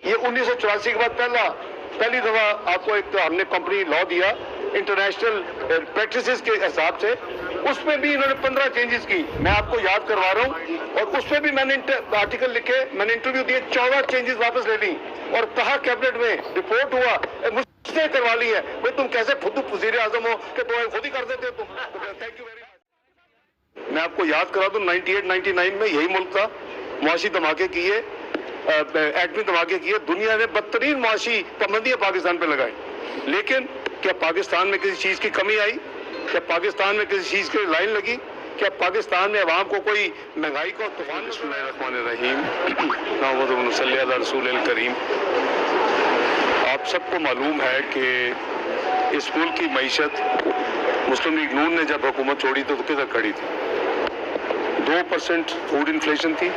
ये 1984 के बाद पहली दफा आपको एक तो हमने कंपनी लॉ दिया इंटरनेशनल प्रैक्टिसेस के हिसाब से, उसमें भी इन्होंने 15 चेंजेस की। मैं आपको याद करवा रहा हूँ, और उसमें भी मैंने आर्टिकल लिखे, मैंने इंटरव्यू दिए, 14 चेंजेस वापस ले ली और कहा कैबिनेट में रिपोर्ट हुआ मुझसे करवा ली है। भाई तुम कैसे खुद वजीर आजम हो कि तुम खुद ही कर देते हो तुम। Thank you very much. मैं आपको याद करा दूं 98-99 में यही मुल्क था, मुआशी धमाके किए, एटमी धमाके किए, दुनिया ने बदतरीन मुआशी पाबंदियां पाकिस्तान पे लगाई। लेकिन क्या पाकिस्तान में किसी चीज की कमी आई? क्या पाकिस्तान में किसी चीज की लाइन लगी? क्या पाकिस्तान में अवाम को कोई महंगाई को तूफान? बिस्मिल्लाहिर्रहमानिर्रहीम रसूल करीम। आप सबको मालूम है कि इस मुल्क की मईशत मुस्लिम लीग नून ने जब हुकूमत छोड़ी तो किधर खड़ी थी? 2% फूड इन्फ्लेशन थी,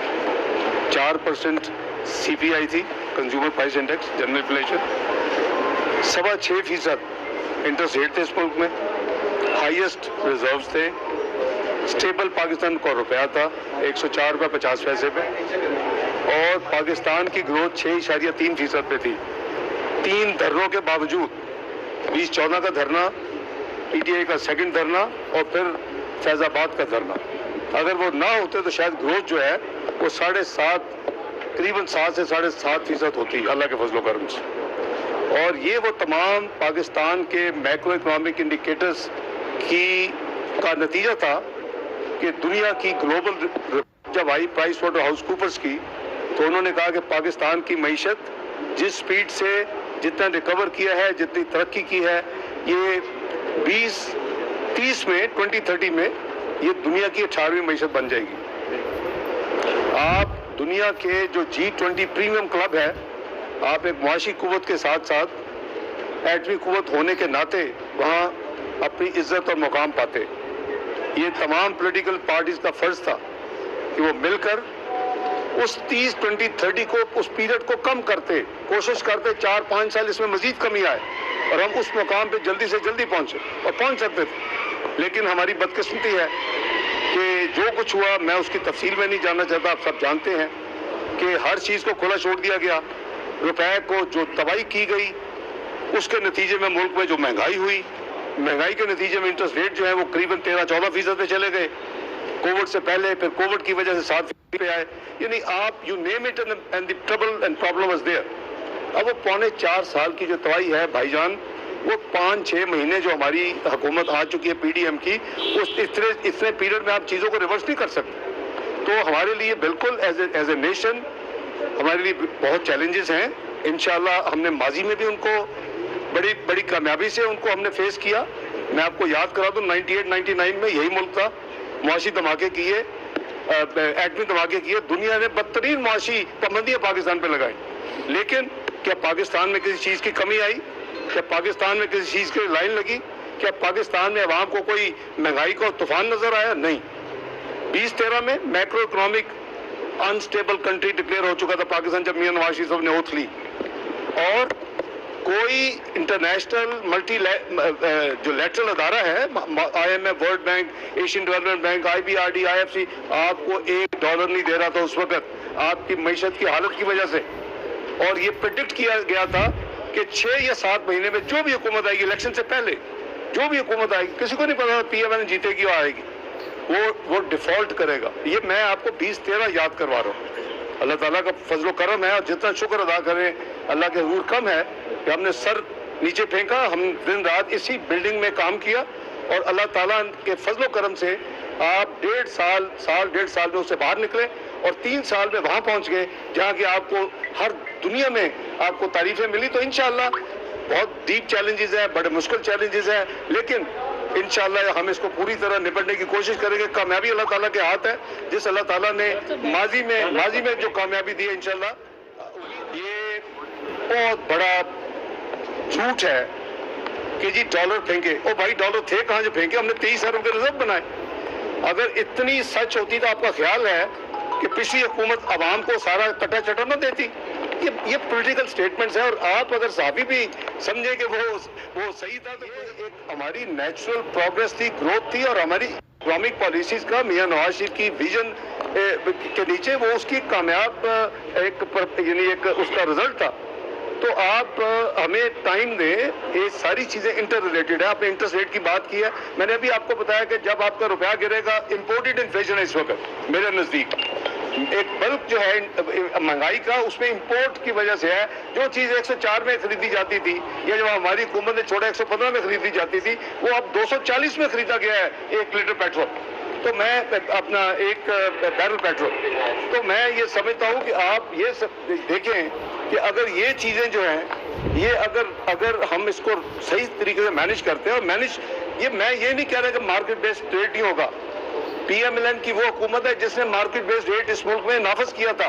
4% CPI थी, consumer price index, general inflation, 6.25% interest rate थे इस मुल्क में, हाईएस्ट रिजर्व्स थे, स्टेबल पाकिस्तान का रुपया था 104 रुपये 50 पैसे पे, और पाकिस्तान की ग्रोथ 6.3% पे थी। 3 धरनों के बावजूद, 2014 का धरना, PTI का सेकंड धरना और फिर फैजाबाद का धरना, अगर वो ना होते तो शायद ग्रोथ जो है वो 7.5, करीबन 7 से 7.5% होती अल्लाह के फजलो करम से। और ये वो तमाम पाकिस्तान के मैक्रो इकोनॉमिक इंडिकेटर्स का नतीजा था कि दुनिया की ग्लोबल जब आई प्राइस वाटर हाउस कूपर्स की, तो उन्होंने कहा कि पाकिस्तान की मईशत जिस स्पीड से जितना रिकवर किया है, जितनी तरक्की की है, ये 2030 में 2030 में ये दुनिया की 18वीं मईशत बन जाएगी। आप दुनिया के जो G20 प्रीमियम क्लब है, आप एक मुआशी कुव्वत के साथ साथ एटमी कुव्वत होने के नाते वहाँ अपनी इज्जत और मुकाम पाते। ये तमाम पॉलिटिकल पार्टीज का फर्ज था कि वो मिलकर उस 30-20-30 को, उस पीरियड को कम करते, कोशिश करते 4-5 साल इसमें मजीद कमी आए और हम उस मुकाम पे जल्दी से जल्दी पहुंचे, और पहुंच सकते थे। लेकिन हमारी बदकिस्मती है कि जो कुछ हुआ, मैं उसकी तफसील में नहीं जानना चाहता, आप सब जानते हैं कि हर चीज़ को खुला छोड़ दिया गया, रुपए को जो तबाही की गई, उसके नतीजे में मुल्क में जो महंगाई हुई, महंगाई के नतीजे में इंटरेस्ट रेट जो है वो करीबन 13-14% पे चले गए कोविड से पहले, फिर कोविड की वजह से 7% पे आए, यानी आप you name it and the trouble and problem was there. अब वो 3.25 साल की जो तबाही है भाईजान, वो 5-6 महीने जो हमारी हुकूमत आ चुकी है PDM की, उस इतने पीरियड में आप चीज़ों को रिवर्स नहीं कर सकते। तो हमारे लिए बिल्कुल एज ए नेशन हमारे लिए बहुत चैलेंजेस हैं। इंशाल्लाह हमने माजी में भी उनको बड़ी कामयाबी से उनको हमने फेस किया। मैं आपको याद करा दूं 98-99 में यही मुल्क था, मुआशी धमाके किए, एटमी धमाके किए, दुनिया ने बदतरीन मुआशी पाबंदियां पाकिस्तान पे लगाई। लेकिन क्या पाकिस्तान में किसी चीज़ की कमी आई? क्या पाकिस्तान में किसी चीज़ की लाइन लगी? क्या पाकिस्तान में अवाम को कोई महंगाई का तूफान नजर आया? नहीं। 2013 में macro economic unstable country declare हो चुका था पाकिस्तान, जब मियां नवाज शरीफ ने ओथ ली, और कोई इंटरनेशनल जो लेटरल अदारा है, IMF, world bank, Asian development bank, IBRD, IFC, आपको $1 नहीं दे रहा था उस वक्त आपकी मईशत की हालत की वजह से। और ये प्रेडिक्ट किया गया था कि 6 या 7 महीने में जो भी हुकूमत आएगी, इलेक्शन से पहले जो भी हुकूमत आएगी, किसी को नहीं पता था PMN जीतेगी और आएगी, वो डिफॉल्ट करेगा। ये मैं आपको 2013 याद करवा रहा हूँ। अल्लाह ताला का फजलो करम है, और जितना शुक्र अदा करें, अल्लाह के हुजूर कम है कि हमने सर नीचे फेंका, हम दिन रात इसी बिल्डिंग में काम किया, और अल्लाह ताला के फजलो करम से आप 1.5 साल में उससे बाहर निकले, और 3 साल में वहाँ पहुँच गए जहाँ की आपको हर दुनिया में आपको तारीफें मिली। तो इंशाअल्लाह बहुत डीप चैलेंजेस हैं, बड़े मुश्किल चैलेंजेस हैं, लेकिन इंशाअल्लाह हम इसको पूरी तरह निपटने की कोशिश करेंगे। कामयाबी अल्लाह ताला के हाथ है। जिस अल्लाह ताला ने माजी में जो कामयाबी दी है, इंशाअल्लाह ये बहुत बड़ा झूठ है कि जी डॉलर फेंके। ओ भाई, डॉलर थे कहाँ जो फेंके? हमने 23 अरब के रिजर्व बनाए। अगर इतनी सच होती तो आपका ख्याल है कि पिछली हुकूमत अवाम को सारा कटा चटा न देती? ये पॉलिटिकल स्टेटमेंट्स हैं, और आप अगर साहबी भी समझे कि वो सही था, तो एक हमारी नेचुरल प्रोग्रेस थी, ग्रोथ थी, और हमारी इकोनॉमिक पॉलिसीज का मियां नवाज शरीफ की विजन के नीचे वो उसकी कामयाब एक उसका रिजल्ट था। तो आप हमें टाइम दें, ये सारी चीजें इंटर रिलेटेड है। आपने इंटरेस्ट रेट की बात की है, मैंने अभी आपको बताया कि जब आपका रुपया गिरेगा, इंपोर्टेड इन्फ्लेशन है इस वक्त मेरे नजदीक। एक बल्क जो है महंगाई का, उसमें इंपोर्ट की वजह से है। जो चीज 104 में खरीदी जाती थी या जो हमारी हुकूमत ने छोड़ा 115 में खरीदी जाती थी, वो अब 240 में खरीदा गया है 1 लीटर पेट्रोल। तो मैं अपना एक बैरल पेट्रोल, तो मैं ये समझता हूँ कि आप ये देखें कि अगर ये चीजें जो हैं, ये अगर हम इसको सही तरीके से मैनेज करते हैं, और मैं ये नहीं कह रहा कि मार्केट बेस्ड रेट ही होगा। PMLN की वो हुकूमत है जिसने मार्केट बेस्ड रेट इस मुल्क में नाफज किया था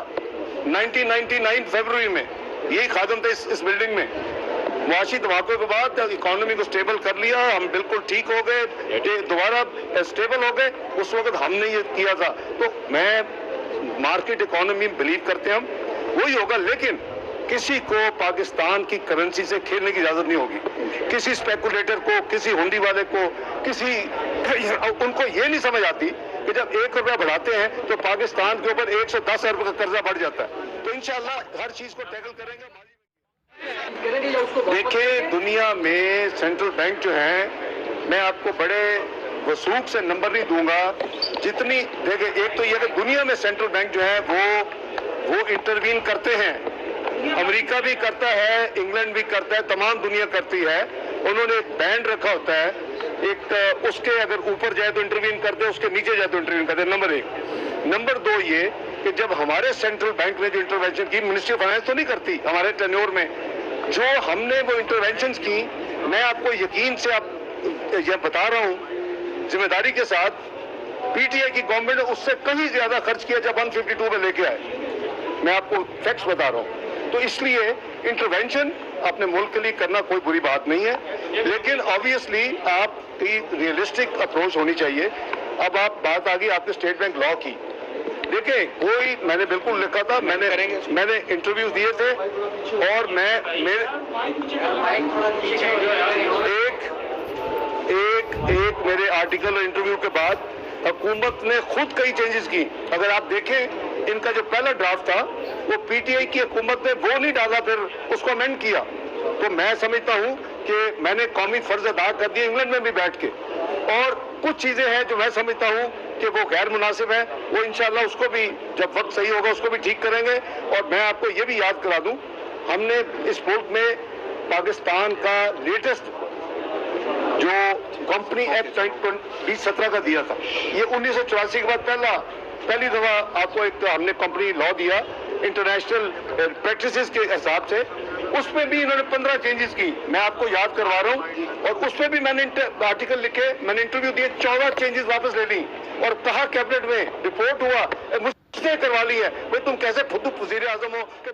1999 फरवरी में। यही खादम था इस बिल्डिंग में। मुआशी धमाकों के बाद इकोनॉमी को स्टेबल कर लिया, हम बिल्कुल ठीक हो गए, दोबारा स्टेबल हो गए। उस वक्त हमने ये किया था। तो मैं मार्केट इकोनॉमी में बिलीव करते हैं, हम वही होगा। लेकिन किसी को पाकिस्तान की करेंसी से खेलने की इजाजत नहीं होगी। किसी स्पेकुलेटर को, किसी हुंडी वाले को, उनको ये नहीं समझ आती कि जब 1 रुपया बढ़ाते हैं तो पाकिस्तान के ऊपर 110 अरब का कर्जा बढ़ जाता है। तो इंशाअल्लाह हर चीज को टैकल करेंगे। देखिए, दुनिया में सेंट्रल बैंक जो है, मैं आपको बड़े वसूख से नंबर नहीं दूंगा जितनी। देखिए, एक तो ये कि दुनिया में सेंट्रल बैंक जो है वो इंटरवीन करते हैं। अमेरिका भी करता है, इंग्लैंड भी करता है, तमाम दुनिया करती है। उन्होंने एक बैंड रखा होता है, एक उसके अगर ऊपर जाए तो इंटरवीन करते हैं, उसके नीचे जाए तो इंटरवीन करते हैं। नंबर 1। नंबर 2 ये कि जब हमारे सेंट्रल बैंक ने जो इंटरवेंशन की, मिनिस्ट्री ऑफ फाइनेंस तो नहीं करती हमारे टेन्योर में, जो हमने वो इंटरवेंशन की, मैं आपको यकीन से ये बता रहा हूँ जिम्मेदारी के साथ, PTI की गवर्नमेंट ने उससे कहीं ज्यादा खर्च किया जब 152 में लेके आए। मैं आपको फैक्ट्स बता रहा हूँ। तो इसलिए इंटरवेंशन अपने मुल्क के लिए करना कोई बुरी बात नहीं है, लेकिन ऑब्वियसली आपकी रियलिस्टिक अप्रोच होनी चाहिए। अब आप बात आ गई आपके स्टेट बैंक लॉ की। देखिए, मैंने बिल्कुल लिखा था, मैंने इंटरव्यू दिए थे, और मेरे आर्टिकल और इंटरव्यू के बाद हुकूमत ने खुद कई चेंजेस की। अगर आप देखें, इनका जो पहला ड्राफ्ट था वो PTI की हुकूमत ने वो नहीं डाला, फिर उसको अमेंड किया। तो मैं समझता हूँ कि मैंने कौमी फर्ज अदा कर दिया इंग्लैंड में भी बैठ के। और कुछ चीजें हैं जो मैं समझता हूँ कि वो गैर मुनासिब है, वो इंशाल्लाह उसको भी जब वक्त सही होगा उसको भी ठीक करेंगे। और मैं आपको ये भी याद करा दूं, हमने इस मुल्क में पाकिस्तान का लेटेस्ट जो कंपनी एक्ट 2017 का दिया था, ये 1984 के बाद पहली दफा आपको एक हमने कंपनी लॉ दिया इंटरनेशनल प्रैक्टिसेस के हिसाब से। उसमें भी इन्होंने 15 चेंजेस की, मैं आपको याद करवा रहा हूँ। और उसमें भी मैंने आर्टिकल लिखे, मैंने इंटरव्यू दिए, 14 चेंजेस वापस ले ली और कहा कैबिनेट में रिपोर्ट हुआ, मुझसे करवा ली है। भाई तुम कैसे खुद वज़ीर आज़म हो कि